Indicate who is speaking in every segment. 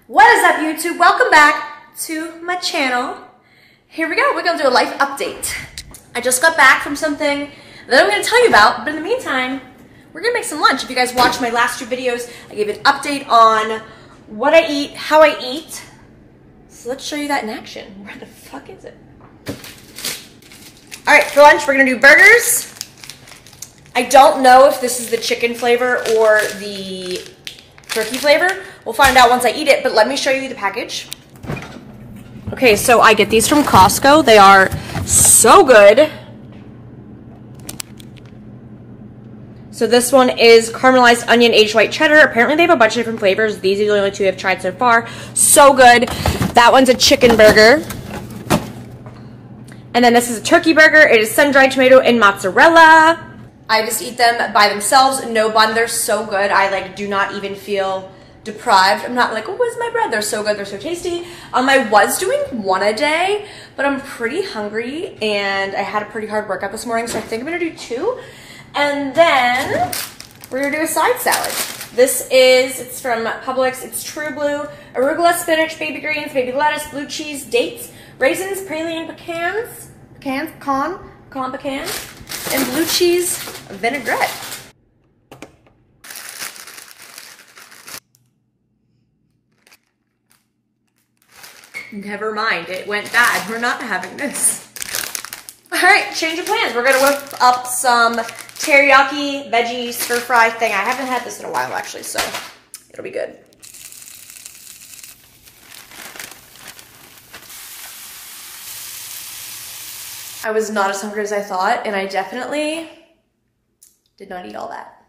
Speaker 1: What is up, YouTube? Welcome back to my channel. Here we go. We're gonna do a life update. I just got back from something that I'm gonna tell you about, but in the meantime, we're gonna make some lunch. If you guys watched my last two videos, I gave an update on what I eat, how I eat. So let's show you that in action. Where the fuck is it? All right, for lunch, we're gonna do burgers. I don't know if this is the chicken flavor or the turkey flavor. We'll find out once I eat it, but let me show you the package. Okay, so I get these from Costco. They are so good. So this one is caramelized onion aged white cheddar. Apparently they have a bunch of different flavors. These are the only two I've tried so far. So good. That one's a chicken burger. And then this is a turkey burger. It is sun-dried tomato and mozzarella. I just eat them by themselves, no bun. They're so good. I do not even feel deprived. I'm not like, oh, where's my bread? They're so good. They're so tasty. I was doing one a day, but I'm pretty hungry and I had a pretty hard workout this morning, so I think I'm gonna do two. And then we're gonna do a side salad. It's from Publix. It's True Blue, arugula, spinach, baby greens, baby lettuce, blue cheese, dates, raisins, praline, pecans, pecan pecans, and blue cheese vinaigrette. Never mind, it went bad. We're not having this. All right, change of plans. We're gonna whip up some teriyaki veggie stir fry thing. I haven't had this in a while actually, so it'll be good. I was not as hungry as I thought, and I definitely did not eat all that.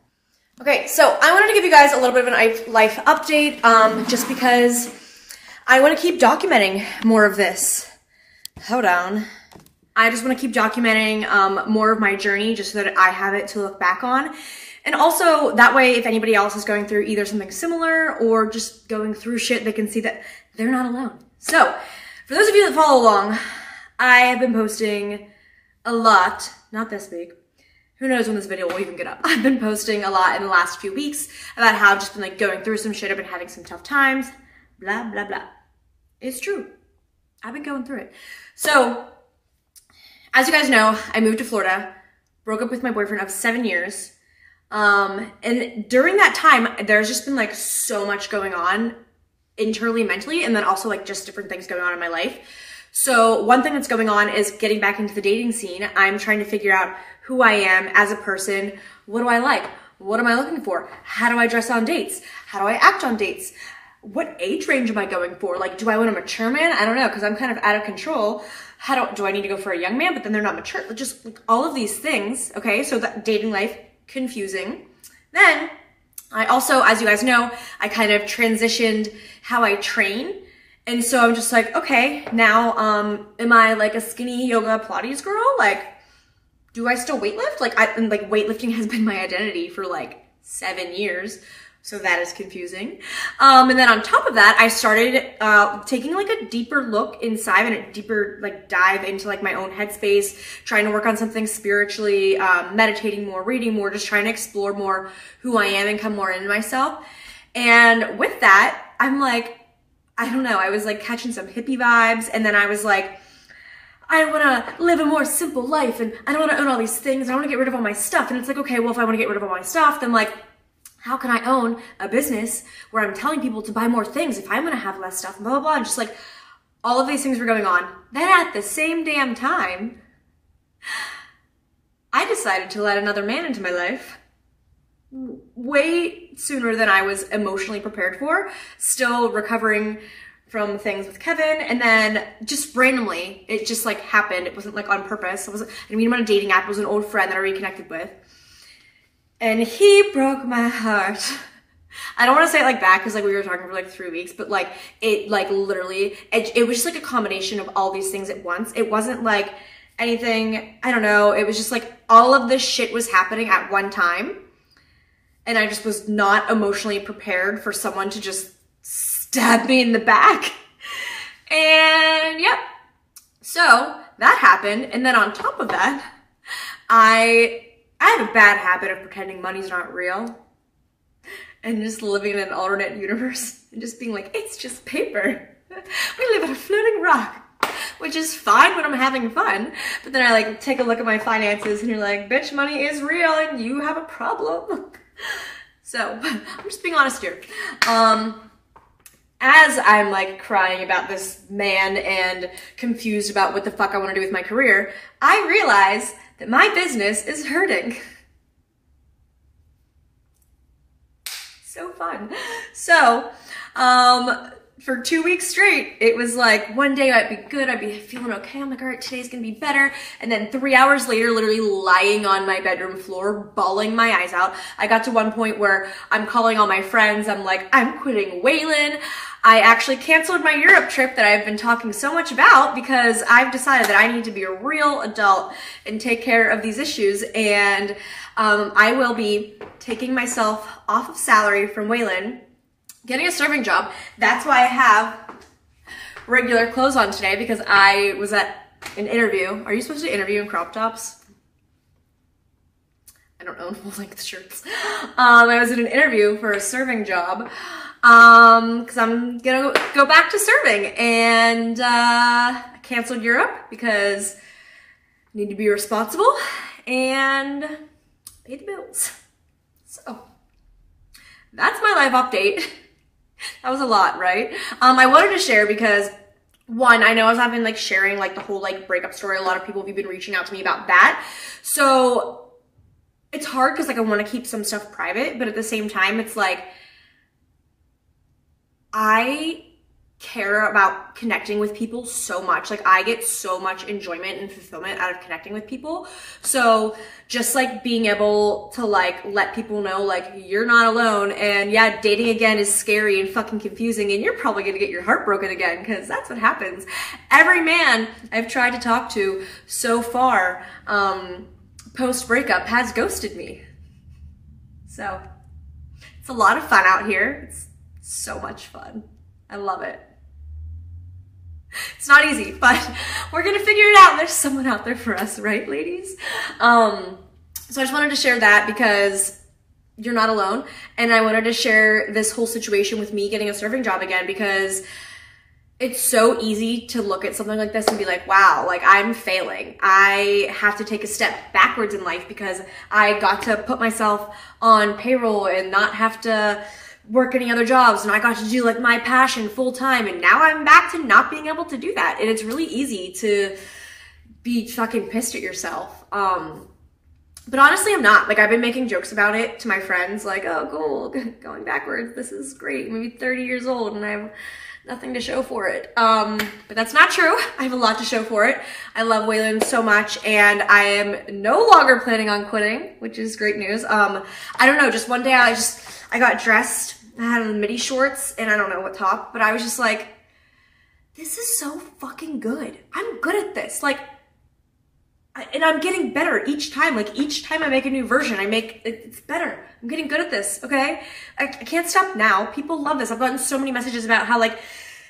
Speaker 1: Okay, so I wanted to give you guys a little bit of a life update, just because I want to keep documenting more of this. Hold on. I just want to keep documenting more of my journey just so that I have it to look back on. And also, that way, if anybody else is going through either something similar or just going through shit, they can see that they're not alone. So, for those of you that follow along, I have been posting a lot, not this week. Who knows when this video will even get up. I've been posting a lot in the last few weeks about how I've just been going through some shit. I've been having some tough times, blah, blah, blah. It's true. I've been going through it. So, as you guys know, I moved to Florida, broke up with my boyfriend of 7 years. And during that time, there's just been so much going on internally, mentally, and then also just different things going on in my life. So one thing that's going on is getting back into the dating scene. I'm trying to figure out who I am as a person. What do I like? What am I looking for? How do I dress on dates? How do I act on dates? What age range am I going for? Do I want a mature man? I don't know, because I'm kind of out of control. Do I need to go for a young man, but then they're not mature? Just all of these things, okay? So that dating life, confusing. Then I also, as you guys know, I kind of transitioned how I train. And so I'm just okay, now, am I a skinny yoga Pilates girl? Do I still weightlift? Weightlifting has been my identity for 7 years. So that is confusing. And then on top of that, I started taking a deeper look inside and a deeper dive into my own headspace, trying to work on something spiritually, meditating more, reading more, just trying to explore more who I am and come more into myself. And with that, I'm I don't know, I was catching some hippie vibes, and then I was I want to live a more simple life, and I don't want to own all these things, I want to get rid of all my stuff. And it's okay, well, if I want to get rid of all my stuff, then how can I own a business where I'm telling people to buy more things if I'm going to have less stuff, and blah, blah, blah. And just all of these things were going on. Then at the same damn time, I decided to let another man into my life way sooner than I was emotionally prepared for, still recovering from things with Kevin. And then just randomly, it just happened. It wasn't on purpose. I didn't meet him on a dating app. It was an old friend that I reconnected with. And he broke my heart. I don't want to say it that because we were talking for 3 weeks, but it literally, it was just a combination of all these things at once. It wasn't anything, I don't know. It was just all of this shit was happening at one time. And I just was not emotionally prepared for someone to just stab me in the back. And yep. So that happened. And then on top of that, I have a bad habit of pretending money's not real. and just living in an alternate universe and just being like, it's just paper. We live on a floating rock, which is fine when I'm having fun. But then I like take a look at my finances and you're like, bitch, money is real and you have a problem. So I'm just being honest here. As I'm like crying about this man and confused about what the fuck I want to do with my career, I realize that my business is hurting. So fun. So, for 2 weeks straight, it was like one day I'd be good, I'd be feeling okay. I'm like, all right, today's gonna be better. And then 3 hours later, literally lying on my bedroom floor, bawling my eyes out. I got to one point where I'm calling all my friends. I'm like, I'm quitting Weylyn. I actually canceled my Europe trip that I've been talking so much about because I've decided that I need to be a real adult and take care of these issues. And I will be taking myself off of salary from Weylyn, getting a serving job. That's why I have regular clothes on today, because I was at an interview. Are you supposed to interview in crop tops? I don't own full-length shirts. I was at an interview for a serving job because I'm gonna go back to serving, and I canceled Europe because I need to be responsible and pay the bills. So that's my life update. That was a lot, right? I wanted to share because, one, I know I've been like sharing like the whole like breakup story. A lot of people have been reaching out to me about that. So it's hard because like I want to keep some stuff private, but at the same time, it's like I care about connecting with people so much. Like I get so much enjoyment and fulfillment out of connecting with people. So just like being able to like let people know like you're not alone, and yeah, dating again is scary and fucking confusing, and you're probably gonna get your heart broken again, because that's what happens. Every man I've tried to talk to so far post breakup has ghosted me. So it's a lot of fun out here. It's so much fun. I love it. It's not easy, but we're gonna figure it out. There's someone out there for us, right, ladies? So I just wanted to share that because you're not alone. And I wanted to share this whole situation with me getting a serving job again, because it's so easy to look at something like this and be like, wow, like I'm failing. I have to take a step backwards in life because I got to put myself on payroll and not have to work any other jobs, and I got to do like my passion full time, and now I'm back to not being able to do that. And it's really easy to be fucking pissed at yourself. But honestly, I'm not. Like I've been making jokes about it to my friends, like, oh cool, going backwards, this is great. Maybe 30 years old and I have nothing to show for it. But that's not true. I have a lot to show for it. I love Weylyn so much, and I am no longer planning on quitting, which is great news. I don't know, just one day I got dressed. I had midi shorts and I don't know what top, but I was just like, this is so fucking good. I'm good at this. Like, and I'm getting better each time. Like each time I make a new version, it's better. I'm getting good at this, okay? I can't stop now. People love this. I've gotten so many messages about how like,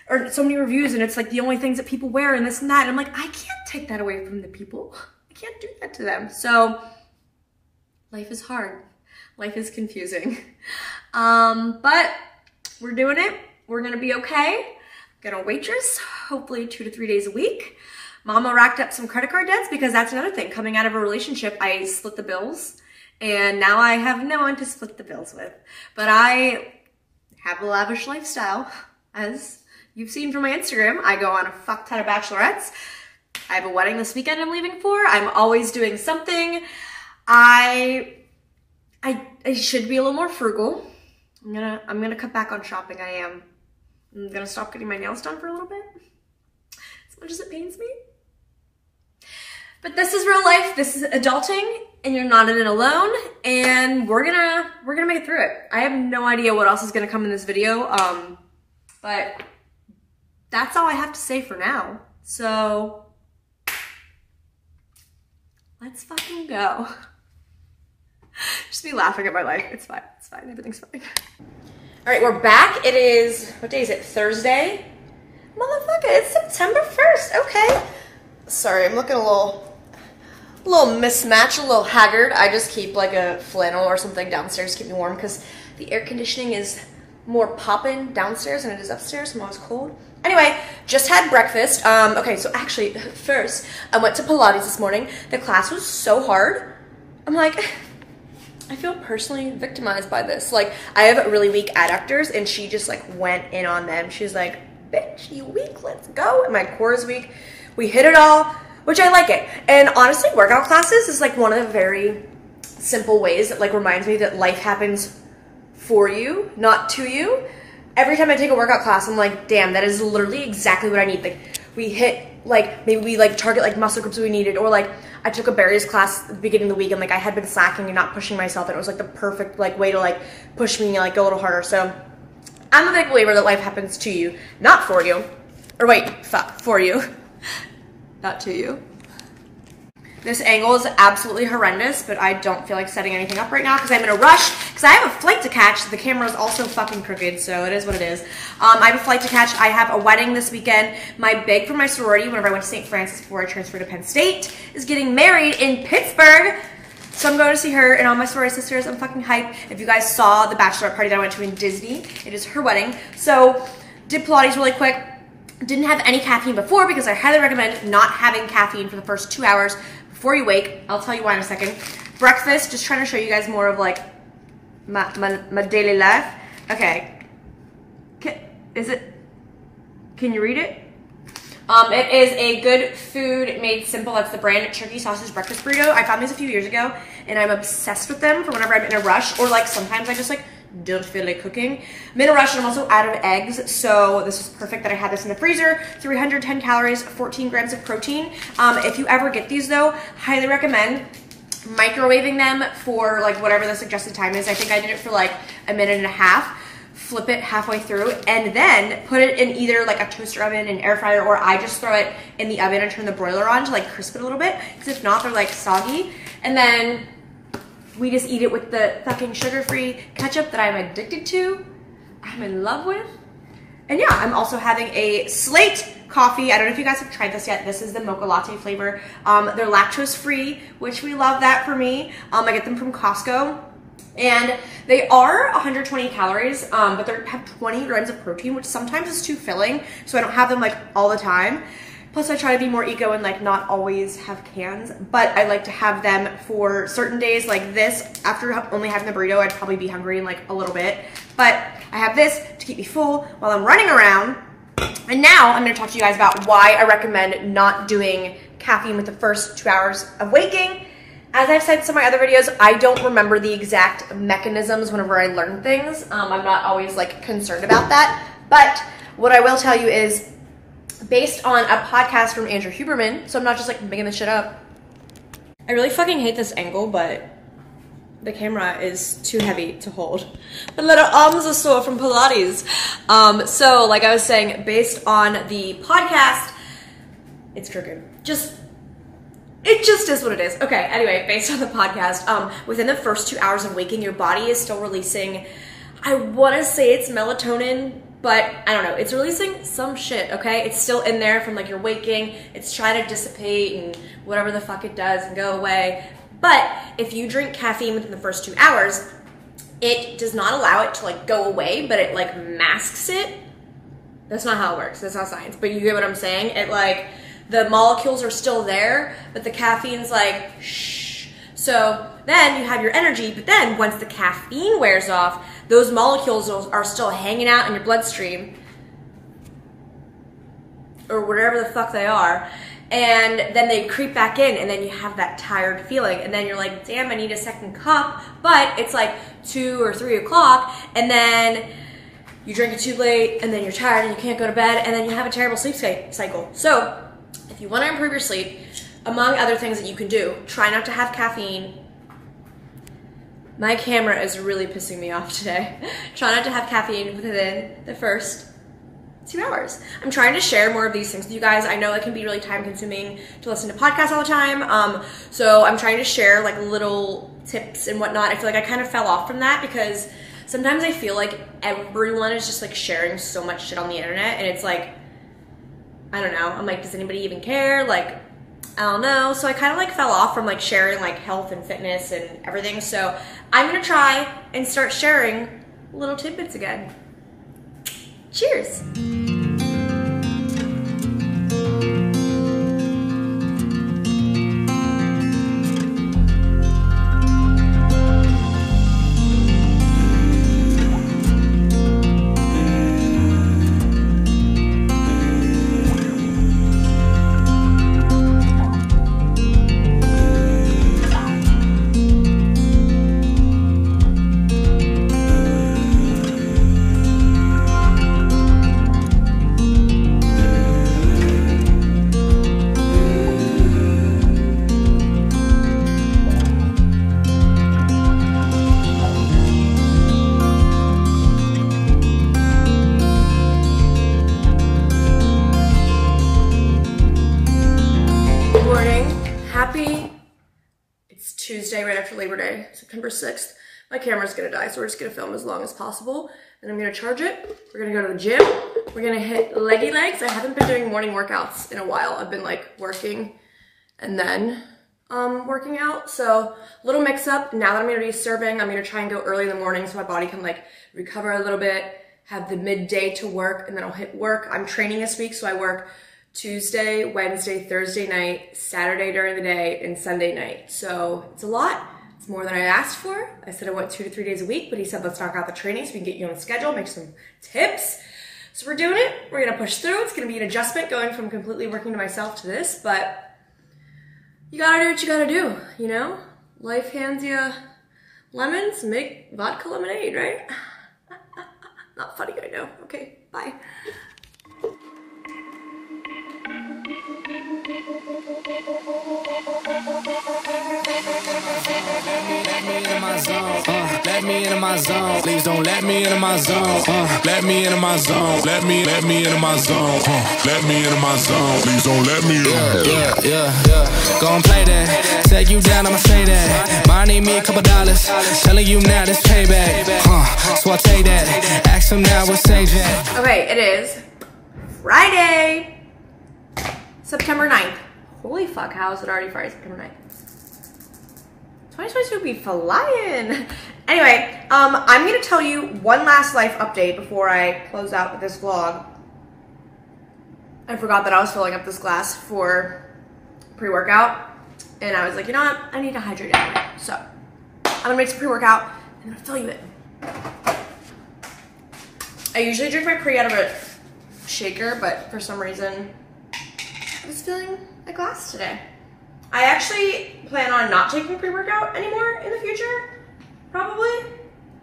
Speaker 1: or so many reviews, and it's like the only things that people wear and this and that. And I'm like, I can't take that away from the people. I can't do that to them. So life is hard. Life is confusing. But we're doing it. We're gonna be okay. Gonna waitress, hopefully 2 to 3 days a week. Mama racked up some credit card debts because that's another thing. Coming out of a relationship, I split the bills, and now I have no one to split the bills with. But I have a lavish lifestyle. As you've seen from my Instagram, I go on a fuck ton of bachelorettes. I have a wedding this weekend I'm leaving for. I'm always doing something. I should be a little more frugal. I'm gonna cut back on shopping. I'm gonna stop getting my nails done for a little bit, as much as it pains me. But this is real life. This is adulting, and you're not in it alone. And we're gonna make it through it. I have no idea what else is gonna come in this video. But that's all I have to say for now. So let's fucking go. Just be laughing at my life. It's fine. It's fine. Everything's fine. All right, we're back. It is, what day is it? Thursday? Motherfucker, it's September 1st. Okay. Sorry, I'm looking a little mismatched, a little haggard. I just keep like a flannel or something downstairs to keep me warm because The air conditioning is more poppin' downstairs than it is upstairs. I'm always cold. Anyway, just had breakfast. Okay, so actually, first, I went to Pilates this morning. The class was so hard. I'm like, I feel personally victimized by this. Like, I have really weak adductors, and she just, like, went in on them. She's like, bitch, you weak, let's go. And my core is weak. We hit it all, which I like it. And honestly, workout classes is, like, one of the very simple ways that, like, reminds me that life happens for you, not to you. Every time I take a workout class, I'm like, damn, that is literally exactly what I need. Like, we hit, like, maybe we, like, target, like, muscle groups we needed, or, like, I took a barriers class at the beginning of the week, and, like, I had been slacking and not pushing myself, and it was, like, the perfect, like, way to, like, push me and, like, go a little harder. So I'm a big believer that life happens to you, not for you. Or wait, fuck, for you. Not to you. This angle is absolutely horrendous, but I don't feel like setting anything up right now because I'm in a rush because I have a flight to catch. The camera is also fucking crooked, so it is what it is. I have a flight to catch. I have a wedding this weekend. My big from my sorority, whenever I went to St. Francis before I transferred to Penn State, is getting married in Pittsburgh. So I'm going to see her and all my sorority sisters. I'm fucking hyped. If you guys saw the bachelorette party that I went to in Disney, it is her wedding. So did Pilates really quick. Didn't have any caffeine before because I highly recommend not having caffeine for the first 2 hours before you wake. I'll tell you why in a second. Breakfast, just trying to show you guys more of like my daily life. Okay. Can you read it? It is a good food made simple. That's the brand Turkey Sausage Breakfast Burrito. I found these a few years ago and I'm obsessed with them for whenever I'm in a rush, or like sometimes I just like don't feel like cooking. I'm in a rush and I'm also out of eggs, so this is perfect that I had this in the freezer. 310 calories, 14 grams of protein. If you ever get these though, highly recommend microwaving them for like whatever the suggested time is. I think I did it for like a minute and a half. Flip it halfway through and then put it in either like a toaster oven, an air fryer, or I just throw it in the oven and turn the broiler on to like crisp it a little bit, because if not they're like soggy. And then we just eat it with the fucking sugar-free ketchup that I'm addicted to, I'm in love with. And yeah, I'm also having a Slate coffee. I don't know if you guys have tried this yet. This is the mocha latte flavor. They're lactose-free, which we love that for me. I get them from Costco. And they are 120 calories, but they have 20 grams of protein, which sometimes is too filling, so I don't have them like all the time. Plus I try to be more eco and like not always have cans, but I like to have them for certain days like this. After only having the burrito, I'd probably be hungry in like a little bit, but I have this to keep me full while I'm running around. And now I'm going to talk to you guys about why I recommend not doing caffeine with the first 2 hours of waking. As I've said in some of my other videos, I don't remember the exact mechanisms whenever I learn things. I'm not always like concerned about that. But what I will tell you is based on a podcast from Andrew Huberman, so I'm not just like making this shit up. I really fucking hate this angle, but the camera is too heavy to hold. My little arms are sore from Pilates. So like I was saying, based on the podcast, it's crooked. It just is what it is. Okay, anyway, based on the podcast, within the first 2 hours of waking, your body is still releasing, I want to say it's melatonin, but I don't know. It's releasing some shit, okay? It's still in there from like your waking. It's trying to dissipate and whatever the fuck it does and go away. But if you drink caffeine within the first 2 hours, it does not allow it to like go away, but it like masks it. That's not how it works. That's not science, but you get what I'm saying? It like, the molecules are still there, but the caffeine's like, shh. So then you have your energy, but then once the caffeine wears off, those molecules are still hanging out in your bloodstream, or whatever the fuck they are, and then they creep back in, and then you have that tired feeling, and then you're like, damn, I need a second cup, but it's like 2 or 3 o'clock, and then you drink it too late, and then you're tired, and you can't go to bed, and then you have a terrible sleep cycle. So if you want to improve your sleep, among other things that you can do, try not to have caffeine. My camera is really pissing me off today. Try not to have caffeine within the first 2 hours. I'm trying to share more of these things with you guys. I know it can be really time consuming to listen to podcasts all the time. So I'm trying to share like little tips and whatnot. I feel like I kind of fell off from that because sometimes I feel like everyone is just like sharing so much shit on the internet, and it's like, I don't know. I'm like, does anybody even care? Like, I don't know. So I kind of like fell off from like sharing like health and fitness and everything. So I'm going to try and start sharing little tidbits again. Cheers. Tuesday, right after Labor Day, September 6th. My camera's gonna die, so we're just gonna film as long as possible. And I'm gonna charge it. We're gonna go to the gym. We're gonna hit leggy legs. I haven't been doing morning workouts in a while. I've been like working and then working out. So a little mix up. Now that I'm gonna be serving, I'm gonna try and go early in the morning so my body can like recover a little bit, have the midday to work, and then I'll hit work. I'm training this week, so I work Tuesday, Wednesday, Thursday night, Saturday during the day, and Sunday night. So it's a lot. It's more than I asked for. I said I went 2 to 3 days a week, but he said let's knock out the training so we can get you on the schedule, make some tips. So we're doing it. We're gonna push through. It's gonna be an adjustment going from completely working to myself to this, but you gotta do what you gotta do, you know? Life hands you lemons, make vodka lemonade, right? Not funny, I know. Okay, bye.
Speaker 2: Let me into my zone. Please don't let me into my zone. Let me into my zone. Let me into my zone. Let me into my zone. Please don't let me in. Yeah. Gon' play that. Take you down, I'ma say that. Mine need me a couple dollars. Telling you now this payback. So I take that. Ask him now what's Sage at.
Speaker 1: Okay, it is Friday, September 9th. Holy fuck, how is it already Friday, September 9th? 2022 be flying. Anyway, I'm gonna tell you one last life update before I close out with this vlog. I forgot that I was filling up this glass for pre-workout, and I was like, you know what? I need to hydrate anyway. So I'm gonna make some pre-workout and I'm gonna fill you in. I usually drink my pre out of a shaker, but for some reason I was feeling a glass today. I actually plan on not taking pre-workout anymore in the future, probably,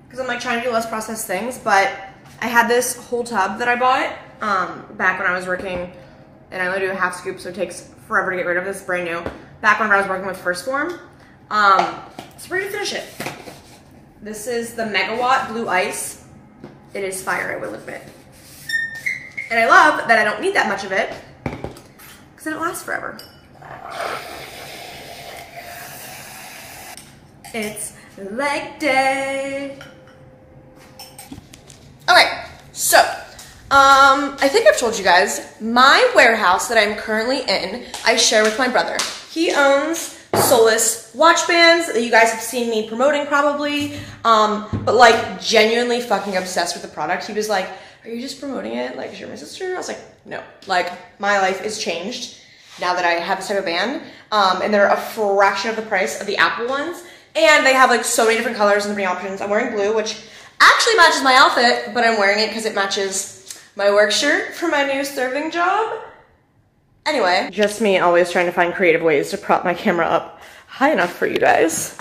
Speaker 1: because I'm like trying to do less processed things, but I had this whole tub that I bought back when I was working, and I only do a half scoop, so it takes forever to get rid of this, brand new, back when I was working with First Form. So we're gonna finish it. This is the Megawatt Blue Ice. It is fire, I will admit. And I love that I don't need that much of it, because then it lasts forever. It's leg day. Okay, so I think I've told you guys, my warehouse that I'm currently in, I share with my brother. He owns Solace watch bands that you guys have seen me promoting probably, but like genuinely fucking obsessed with the product. He was like, are you just promoting it? Like, is you're my sister? I was like, no. Like, my life is changed now that I have this type of band, and they're a fraction of the price of the Apple ones. And they have like so many different colors and different options. I'm wearing blue, which actually matches my outfit, but I'm wearing it because it matches my work shirt for my new serving job. Anyway, just me always trying to find creative ways to prop my camera up high enough for you guys.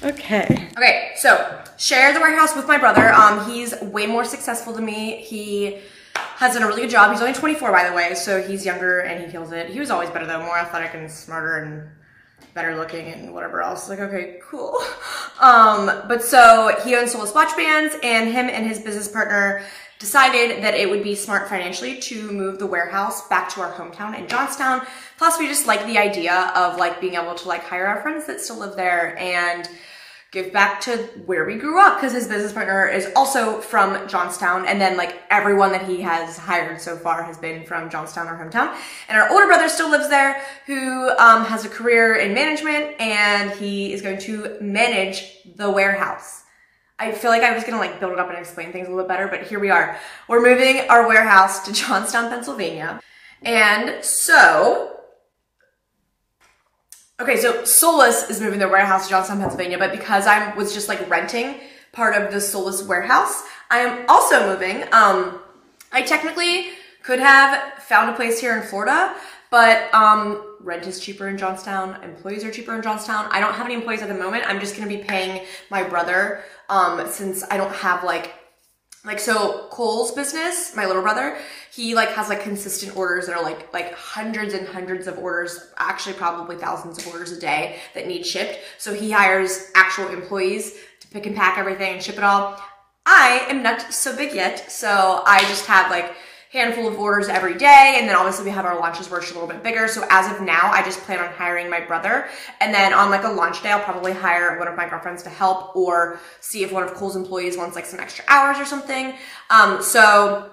Speaker 1: Okay. Okay, so share the warehouse with my brother. He's way more successful than me. He has done a really good job. He's only 24, by the way, so he's younger and he kills it. He was always better though, more athletic and smarter and better looking and whatever else. Like, okay, cool. But so he owns Solace watch bands, and him and his business partner decided that it would be smart financially to move the warehouse back to our hometown in Johnstown. Plus, we just like the idea of like being able to like hire our friends that still live there and give back to where we grew up, because his business partner is also from Johnstown, and then like everyone that he has hired so far has been from Johnstown, our hometown. And our older brother still lives there, who has a career in management, and he is going to manage the warehouse. I feel like I was gonna like build it up and explain things a little bit better, but here we are. We're moving our warehouse to Johnstown, Pennsylvania. And so, okay, so Solace is moving their warehouse to Johnstown, Pennsylvania, but because I was just like renting part of the Solace warehouse, I am also moving. I technically could have found a place here in Florida, but rent is cheaper in Johnstown, employees are cheaper in Johnstown. I don't have any employees at the moment. I'm just gonna be paying my brother since I don't have like so Cole's business, my little brother, he like has like consistent orders that are like hundreds and hundreds of orders, actually probably thousands of orders a day that need shipped. So he hires actual employees to pick and pack everything and ship it all. I am not so big yet, so I just have like handful of orders every day, and then obviously we have our launches where it's a little bit bigger. So as of now, I just plan on hiring my brother, and then on like a launch day, I'll probably hire one of my girlfriends to help, or see if one of Cole's employees wants like some extra hours or something. So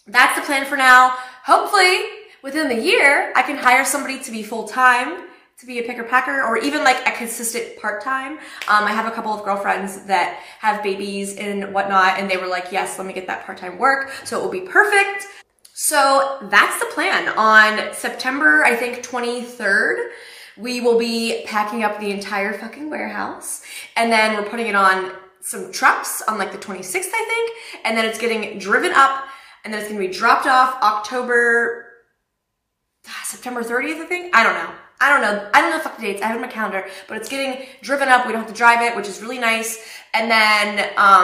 Speaker 1: that's the plan for now. Hopefully within the year, I can hire somebody to be full-time, to be a picker packer, or even like a consistent part-time. I have a couple of girlfriends that have babies and whatnot, and they were like, yes, let me get that part-time work, so it will be perfect. So that's the plan. On September, I think 23rd, we will be packing up the entire fucking warehouse, and then we're putting it on some trucks on like the 26th, I think, and then it's getting driven up, and then it's gonna be dropped off September 30th, I think? I don't know the fucking dates. I have it on my calendar, but it's getting driven up. We don't have to drive it, which is really nice. And then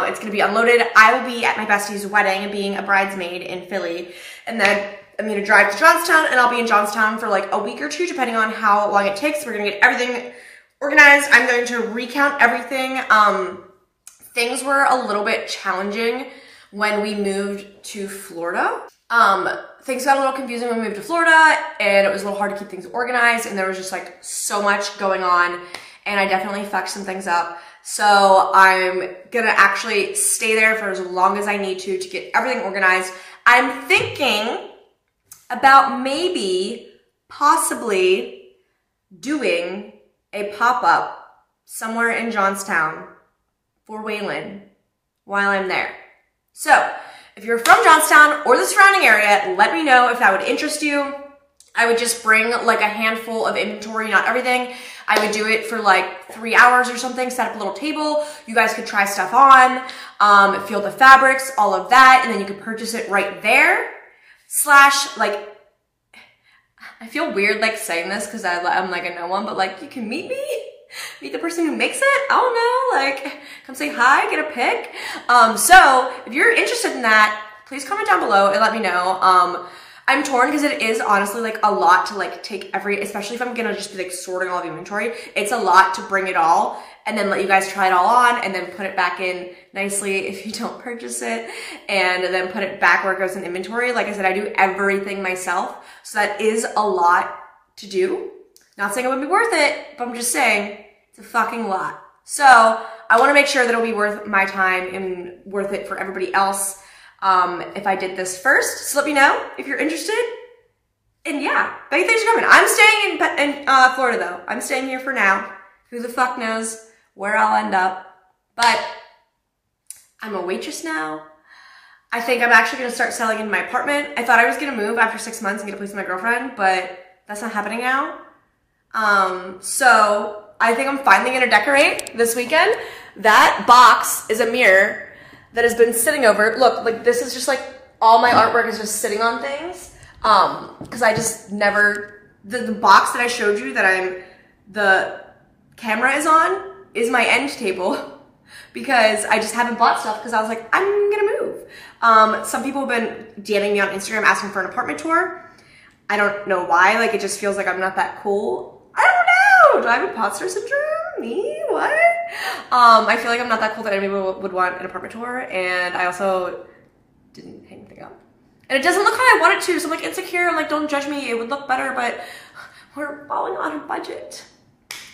Speaker 1: it's going to be unloaded. I will be at my bestie's wedding and being a bridesmaid in Philly. And then I'm going to drive to Johnstown, and I'll be in Johnstown for like a week or two, depending on how long it takes. We're going to get everything organized. I'm going to recount everything. Things were a little bit challenging when we moved to Florida. Things got a little confusing when we moved to Florida, and it was a little hard to keep things organized, and there was just like so much going on, and I definitely fucked some things up. So I'm gonna actually stay there for as long as I need to get everything organized. I'm thinking about possibly doing a pop-up somewhere in Johnstown for Weylyn while I'm there. So if you're from Johnstown or the surrounding area, let me know if that would interest you. I would just bring like a handful of inventory, not everything. I would do it for like 3 hours or something, set up a little table. You guys could try stuff on, feel the fabrics, all of that, and then you could purchase it right there. Slash, like, I feel weird like saying this because I'm like a no one, but like you can meet me. Meet the person who makes it. I don't know, like come say hi, get a pic. So if you're interested in that, please comment down below and let me know. I'm torn because it is honestly like a lot to like take especially if I'm gonna just be like sorting all the inventory. It's a lot to bring it all and then let you guys try it all on and then put it back in nicely if you don't purchase it, and then put it back where it goes in inventory. Like I said, I do everything myself, so that is a lot to do. Not saying it would be worth it, but I'm just saying it's a fucking lot. So I want to make sure that it'll be worth my time and worth it for everybody else if I did this first. So let me know if you're interested. And yeah, big thanks for coming. I'm staying in Florida though. I'm staying here for now. Who the fuck knows where I'll end up. But I'm a waitress now. I think I'm actually going to start selling in my apartment. I thought I was going to move after 6 months and get a place with my girlfriend, but that's not happening now. So I think I'm finally gonna decorate this weekend. That box is a mirror that has been sitting over. Look, like this is just like all my artwork is just sitting on things. Cause I just never, the box that I showed you that the camera is on is my end table because I just haven't bought stuff because I was like, I'm gonna move. Some people have been DMing me on Instagram asking for an apartment tour. I don't know why, like it just feels like I'm not that cool. I don't know. Do I have imposter syndrome? Me? What? I feel like I'm not that cool that anybody would want an apartment tour, and I also didn't hang anything up. And it doesn't look how I want it to, so I'm like insecure. I'm like, don't judge me. It would look better, but we're falling on a budget.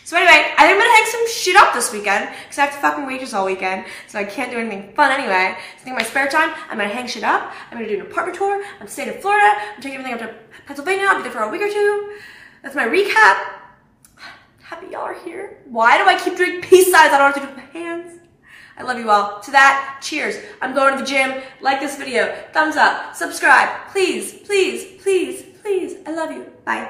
Speaker 1: So anyway, I think I'm gonna hang some shit up this weekend because I have to fucking waitress all weekend, so I can't do anything fun anyway. So I think in my spare time, I'm gonna hang shit up. I'm gonna do an apartment tour. I'm staying in Florida. I'm taking everything up to Pennsylvania. I'll be there for a week or two. That's my recap. Happy y'all are here. Why do I keep doing peace signs? I don't have to do it with my hands. I love you all. To that, cheers. I'm going to the gym. Like this video. Thumbs up. Subscribe. Please, please, please, please. I love you. Bye.